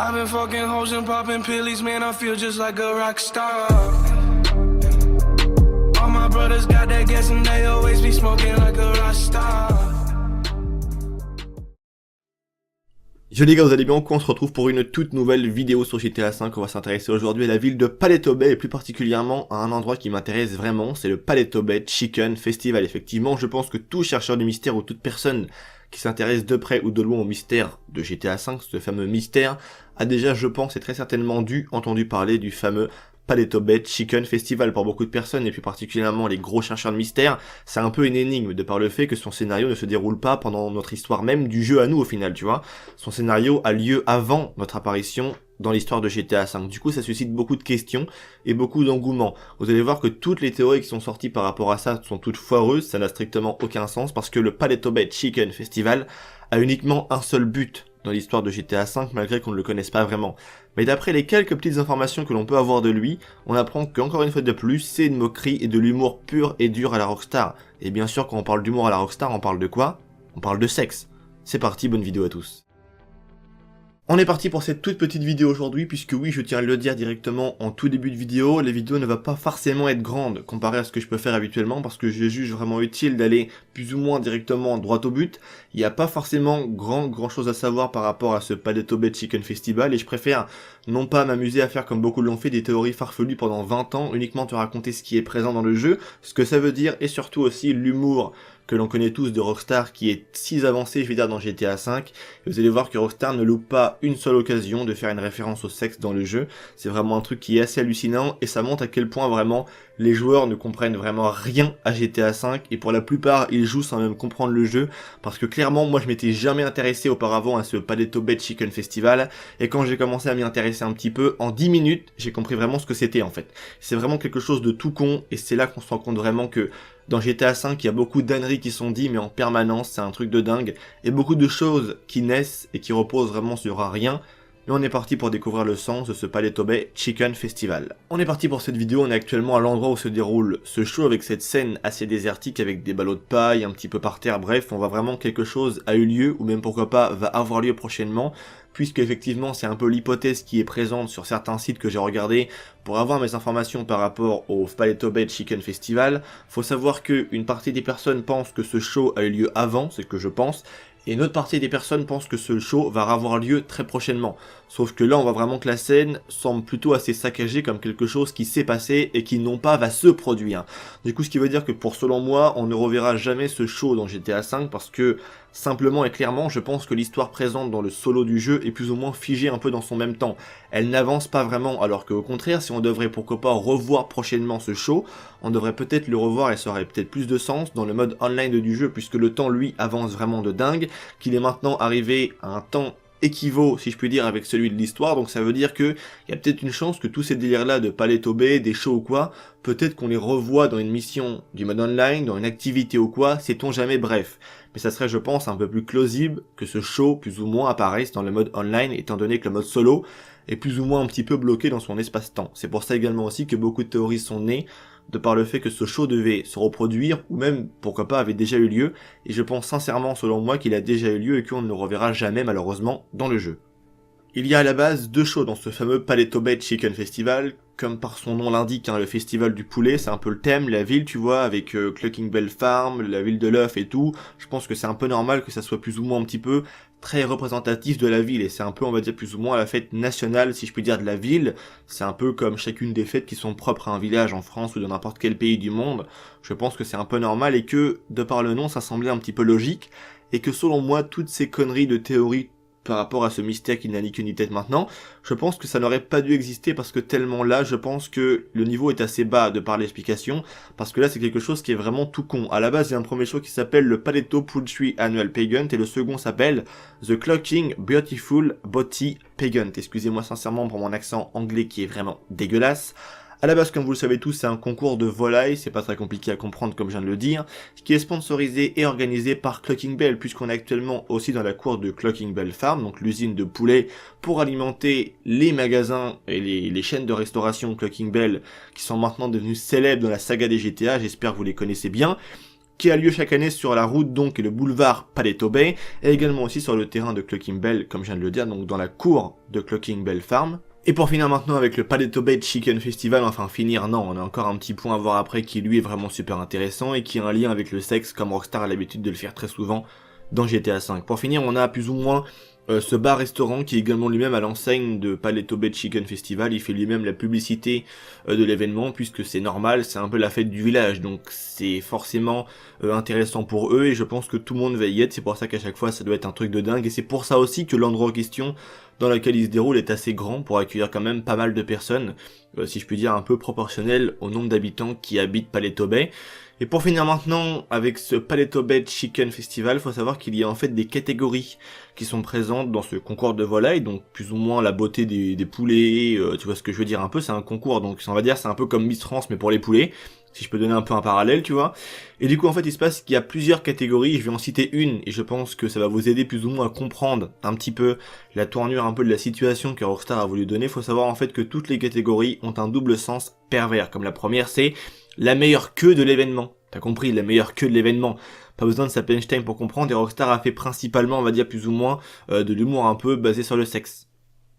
I've been fucking hoes and popping pillies, man, I feel just like a rock star. All my brothers got that gas and they always be smoking like a rock star. Yo les gars, vous allez bien? On se retrouve pour une toute nouvelle vidéo sur GTA V. On va s'intéresser aujourd'hui à la ville de Paleto Bay et plus particulièrement à un endroit qui m'intéresse vraiment, c'est le Paleto Bay Chicken Festival. Effectivement, je pense que tout chercheur de mystère ou toute personne qui s'intéresse de près ou de loin au mystère de GTA V, ce fameux mystère, a déjà, je pense, et très certainement entendu parler du fameux Paleto Bay Chicken Festival. Pour beaucoup de personnes, et plus particulièrement les gros chercheurs de mystère, c'est un peu une énigme de par le fait que son scénario ne se déroule pas pendant notre histoire même du jeu à nous au final, tu vois. Son scénario a lieu avant notre apparition dans l'histoire de GTA V. Du coup, ça suscite beaucoup de questions et beaucoup d'engouement. Vous allez voir que toutes les théories qui sont sorties par rapport à ça sont toutes foireuses, ça n'a strictement aucun sens parce que le Paleto Bay Chicken Festival a uniquement un seul but dans l'histoire de GTA V, malgré qu'on ne le connaisse pas vraiment. Mais d'après les quelques petites informations que l'on peut avoir de lui, on apprend qu'encore une fois de plus, c'est une moquerie et de l'humour pur et dur à la Rockstar. Et bien sûr, quand on parle d'humour à la Rockstar, on parle de quoi? On parle de sexe. C'est parti, bonne vidéo à tous. On est parti pour cette toute petite vidéo aujourd'hui, puisque oui, je tiens à le dire directement en tout début de vidéo, la vidéo ne va pas forcément être grande comparée à ce que je peux faire habituellement, parce que je juge vraiment utile d'aller plus ou moins directement droit au but. Il n'y a pas forcément grand chose à savoir par rapport à ce Paleto Bay Chicken Festival, et je préfère non pas m'amuser à faire comme beaucoup l'ont fait, des théories farfelues pendant 20 ans, uniquement te raconter ce qui est présent dans le jeu, ce que ça veut dire, et surtout aussi l'humour que l'on connaît tous de Rockstar qui est si avancé, je vais dire, dans GTA V. Et vous allez voir que Rockstar ne loupe pas une seule occasion de faire une référence au sexe dans le jeu. C'est vraiment un truc qui est assez hallucinant et ça montre à quel point vraiment les joueurs ne comprennent vraiment rien à GTA V et pour la plupart ils jouent sans même comprendre le jeu parce que clairement moi je m'étais jamais intéressé auparavant à ce Paleto Bay Chicken Festival et quand j'ai commencé à m'y intéresser un petit peu, en 10 minutes j'ai compris vraiment ce que c'était en fait. C'est vraiment quelque chose de tout con et c'est là qu'on se rend compte vraiment que dans GTA V, il y a beaucoup d'âneries qui sont dites, mais en permanence, c'est un truc de dingue. Et beaucoup de choses qui naissent et qui reposent vraiment sur rien. Mais on est parti pour découvrir le sens de ce Paleto Bay Chicken Festival. On est parti pour cette vidéo, on est actuellement à l'endroit où se déroule ce show avec cette scène assez désertique avec des ballots de paille un petit peu par terre. Bref, on voit vraiment que quelque chose a eu lieu, ou même pourquoi pas va avoir lieu prochainement. Puisque effectivement c'est un peu l'hypothèse qui est présente sur certains sites que j'ai regardé pour avoir mes informations par rapport au Paleto Bay Chicken Festival. Faut savoir qu'une partie des personnes pensent que ce show a eu lieu avant, c'est ce que je pense, et une autre partie des personnes pensent que ce show va avoir lieu très prochainement. Sauf que là on voit vraiment que la scène semble plutôt assez saccagée comme quelque chose qui s'est passé et qui non pas va se produire. Du coup ce qui veut dire que pour selon moi on ne reverra jamais ce show dans GTA V parce que simplement et clairement je pense que l'histoire présente dans le solo du jeu est plus ou moins figée un peu dans son même temps. Elle n'avance pas vraiment alors qu'au contraire si on devrait pourquoi pas revoir prochainement ce show, on devrait peut-être le revoir et ça aurait peut-être plus de sens dans le mode online du jeu puisque le temps lui avance vraiment de dingue, qu'il est maintenant arrivé à un temps équivaut, si je puis dire, avec celui de l'histoire, donc ça veut dire que il y a peut-être une chance que tous ces délires-là de Paleto Bay, des shows ou quoi, peut-être qu'on les revoit dans une mission du mode online, dans une activité ou quoi, sait-on jamais, bref. Mais ça serait, je pense, un peu plus plausible que ce show, plus ou moins, apparaisse dans le mode online, étant donné que le mode solo est plus ou moins un petit peu bloqué dans son espace-temps. C'est pour ça également aussi que beaucoup de théories sont nées, de par le fait que ce show devait se reproduire, ou même, pourquoi pas, avait déjà eu lieu, et je pense sincèrement, selon moi, qu'il a déjà eu lieu et qu'on ne le reverra jamais, malheureusement, dans le jeu. Il y a à la base deux shows dans ce fameux Paleto Bay Chicken Festival, comme par son nom l'indique, hein, le festival du poulet, c'est un peu le thème, la ville, tu vois, avec Clucking Bell Farm, la ville de l'œuf et tout, je pense que c'est un peu normal que ça soit plus ou moins un petit peu très représentatif de la ville, et c'est un peu, on va dire, plus ou moins la fête nationale, si je puis dire, de la ville. C'est un peu comme chacune des fêtes qui sont propres à un village en France ou dans n'importe quel pays du monde. Je pense que c'est un peu normal et que, de par le nom, ça semblait un petit peu logique, et que selon moi, toutes ces conneries de théorie par rapport à ce mystère qui n'a ni queue ni tête maintenant, je pense que ça n'aurait pas dû exister parce que tellement là, je pense que le niveau est assez bas de par l'explication, parce que là c'est quelque chose qui est vraiment tout con. À la base, il y a un premier show qui s'appelle le Paleto Poultry Annual Pageant et le second s'appelle The Clocking Beautiful Body Pageant. Excusez-moi sincèrement pour mon accent anglais qui est vraiment dégueulasse. À la base, comme vous le savez tous, c'est un concours de volailles, c'est pas très compliqué à comprendre comme je viens de le dire, qui est sponsorisé et organisé par Clucking Bell, puisqu'on est actuellement aussi dans la cour de Clucking Bell Farm, donc l'usine de poulet, pour alimenter les magasins et les chaînes de restauration Clucking Bell, qui sont maintenant devenues célèbres dans la saga des GTA, j'espère que vous les connaissez bien. qui a lieu chaque année sur la route donc et le boulevard Paleto Bay, et également aussi sur le terrain de Clucking Bell, comme je viens de le dire, donc dans la cour de Clucking Bell Farm. Et pour finir maintenant avec le Paleto Bay Chicken Festival, enfin finir non, on a encore un petit point à voir après qui lui est vraiment super intéressant et qui a un lien avec le sexe comme Rockstar a l'habitude de le faire très souvent dans GTA V. Pour finir, on a plus ou moins ce bar-restaurant qui est également lui-même à l'enseigne de Paleto Bay Chicken Festival. Il fait lui-même la publicité de l'événement puisque c'est normal, c'est un peu la fête du village, donc c'est forcément intéressant pour eux et je pense que tout le monde va y être. C'est pour ça qu'à chaque fois ça doit être un truc de dingue et c'est pour ça aussi que l'endroit en question dans lequel il se déroule est assez grand pour accueillir quand même pas mal de personnes, si je puis dire un peu proportionnel au nombre d'habitants qui habitent Paleto Bay. Et pour finir maintenant avec ce Paleto Bay Chicken Festival, il faut savoir qu'il y a en fait des catégories qui sont présentes dans ce concours de volailles, donc plus ou moins la beauté des poulets, tu vois ce que je veux dire un peu, c'est un concours, donc on va dire c'est un peu comme Miss France mais pour les poulets, si je peux donner un peu un parallèle, tu vois. Et du coup en fait il se passe qu'il y a plusieurs catégories, je vais en citer une et je pense que ça va vous aider plus ou moins à comprendre un petit peu la tournure un peu de la situation que Rockstar a voulu donner. Il faut savoir en fait que toutes les catégories ont un double sens pervers, comme la première c'est la meilleure queue de l'événement. T'as compris, la meilleure queue de l'événement. Pas besoin de Sappenstein pour comprendre, et Rockstar a fait principalement, on va dire plus ou moins, de l'humour un peu basé sur le sexe.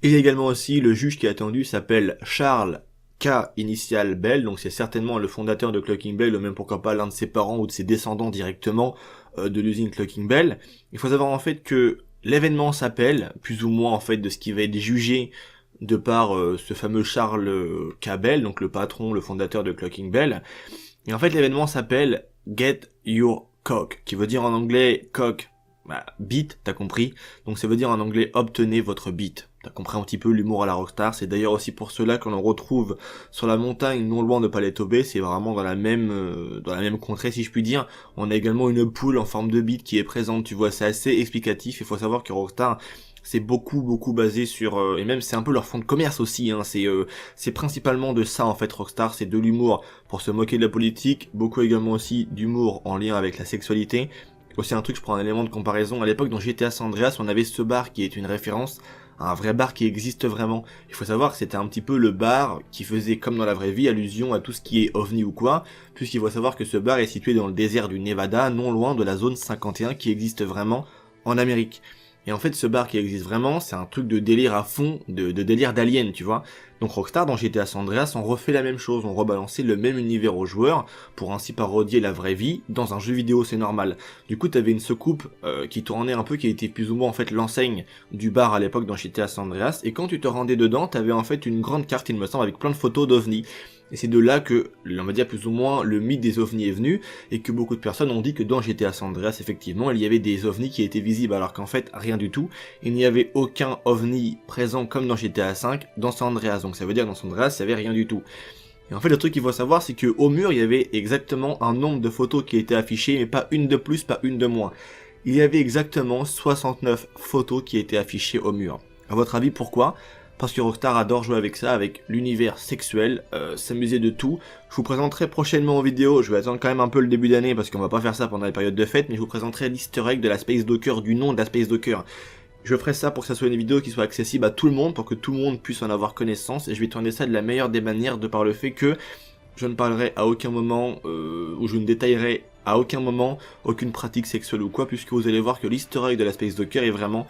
Il y a également aussi le juge qui est attendu, s'appelle Charles K. Initial Bell, donc c'est certainement le fondateur de Clucking Bell, ou même pourquoi pas l'un de ses parents ou de ses descendants directement de l'usine Clucking Bell. Il faut savoir en fait que l'événement s'appelle, plus ou moins en fait de ce qui va être jugé de par ce fameux Charles K. Bell, donc le patron, le fondateur de Clucking Bell. Et en fait l'événement s'appelle Get Your Cock, qui veut dire en anglais cock, bite, t'as compris. Donc ça veut dire en anglais obtenez votre bite. T'as compris un petit peu l'humour à la Rockstar. C'est d'ailleurs aussi pour cela qu'on en retrouve sur la montagne non loin de Paleto Bay. C'est vraiment dans la même contrée si je puis dire. On a également une poule en forme de bite qui est présente. Tu vois, c'est assez explicatif. Il faut savoir que Rockstar c'est beaucoup basé sur et même c'est un peu leur fond de commerce aussi hein, c'est principalement de ça en fait Rockstar, c'est de l'humour pour se moquer de la politique, beaucoup également aussi d'humour en lien avec la sexualité. Aussi un truc, je prends un élément de comparaison, à l'époque dans GTA San Andreas on avait ce bar qui est une référence à un vrai bar qui existe vraiment. Il faut savoir que c'était un petit peu le bar qui faisait comme dans la vraie vie allusion à tout ce qui est ovni ou quoi, puisqu'il faut savoir que ce bar est situé dans le désert du Nevada, non loin de la zone 51 qui existe vraiment en Amérique. Et en fait, ce bar qui existe vraiment, c'est un truc de délire à fond, de délire d'alien, tu vois. Donc Rockstar, dans GTA San Andreas, on refait la même chose, on rebalancé le même univers aux joueurs, pour ainsi parodier la vraie vie. Dans un jeu vidéo, c'est normal. Du coup, t'avais une soucoupe qui tournait un peu, qui était plus ou moins en fait l'enseigne du bar à l'époque dans GTA San Andreas. Et quand tu te rendais dedans, t'avais en fait une grande carte, il me semble, avec plein de photos d'ovnis. Et c'est de là que, on va dire plus ou moins, le mythe des ovnis est venu, et que beaucoup de personnes ont dit que dans GTA San Andreas, effectivement, il y avait des ovnis qui étaient visibles, alors qu'en fait, rien du tout. Il n'y avait aucun ovni présent comme dans GTA V, dans San Andreas. Donc ça veut dire que dans San Andreas, il n'y avait rien du tout. Et en fait, le truc qu'il faut savoir, c'est qu'au mur, il y avait exactement un nombre de photos qui étaient affichées, mais pas une de plus, pas une de moins. Il y avait exactement 69 photos qui étaient affichées au mur. À votre avis, pourquoi ? Parce que Rockstar adore jouer avec ça, avec l'univers sexuel, s'amuser de tout. Je vous présenterai prochainement en vidéo, je vais attendre quand même un peu le début d'année parce qu'on va pas faire ça pendant les périodes de fête, mais je vous présenterai l'easter egg de la Space Docker, du nom de la Space Docker. Je ferai ça pour que ça soit une vidéo qui soit accessible à tout le monde, pour que tout le monde puisse en avoir connaissance, et je vais tourner ça de la meilleure des manières, de par le fait que je ne parlerai à aucun moment, ou je ne détaillerai à aucun moment aucune pratique sexuelle ou quoi, puisque vous allez voir que l'easter egg de la Space Docker est vraiment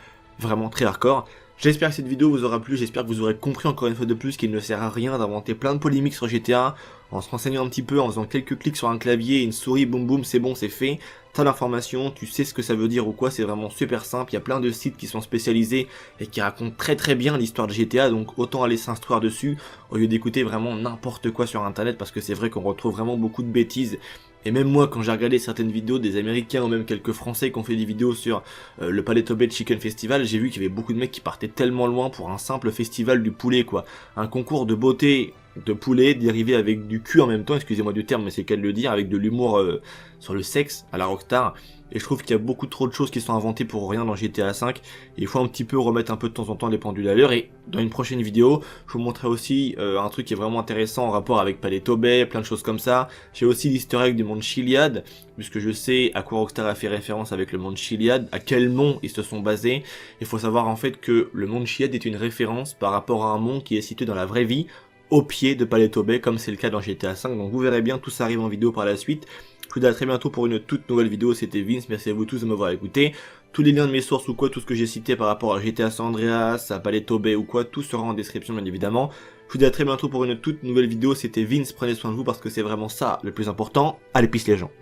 très hardcore. J'espère que cette vidéo vous aura plu, j'espère que vous aurez compris encore une fois de plus qu'il ne sert à rien d'inventer plein de polémiques sur GTA, en se renseignant un petit peu, en faisant quelques clics sur un clavier et une souris, boum boum, c'est bon, c'est fait. T'as l'information, tu sais ce que ça veut dire ou quoi, c'est vraiment super simple, il y a plein de sites qui sont spécialisés et qui racontent très bien l'histoire de GTA, donc autant aller s'instruire dessus, au lieu d'écouter vraiment n'importe quoi sur internet, parce que c'est vrai qu'on retrouve vraiment beaucoup de bêtises. Et même moi, quand j'ai regardé certaines vidéos des Américains ou même quelques Français qui ont fait des vidéos sur le Paleto Bay Chicken Festival, j'ai vu qu'il y avait beaucoup de mecs qui partaient tellement loin pour un simple festival du poulet, quoi. Un concours de beauté de poulet dérivé avec du cul en même temps, excusez-moi du terme, mais c'est qu'à le dire, avec de l'humour sur le sexe à la Rockstar. Et je trouve qu'il y a beaucoup trop de choses qui sont inventées pour rien dans GTA V. Et il faut un petit peu remettre un peu de temps en temps les pendules à l'heure. Et dans une prochaine vidéo, je vous montrerai aussi un truc qui est vraiment intéressant en rapport avec Paleto Bay, plein de choses comme ça. J'ai aussi l'easter egg du monde Chiliad, puisque je sais à quoi Rockstar a fait référence avec le monde Chiliad, à quel mont ils se sont basés. Il faut savoir en fait que le monde Chiliad est une référence par rapport à un mont qui est situé dans la vraie vie, au pied de Paleto Bay, comme c'est le cas dans GTA V. Donc vous verrez bien, tout ça arrive en vidéo par la suite. Je vous dis à très bientôt pour une toute nouvelle vidéo, c'était Vince, merci à vous tous de m'avoir écouté. Tous les liens de mes sources ou quoi, tout ce que j'ai cité par rapport à GTA San Andreas, à Paleto Bay ou quoi, tout sera en description bien évidemment. Je vous dis à très bientôt pour une toute nouvelle vidéo, c'était Vince, prenez soin de vous parce que c'est vraiment ça le plus important. Allez, peace les gens.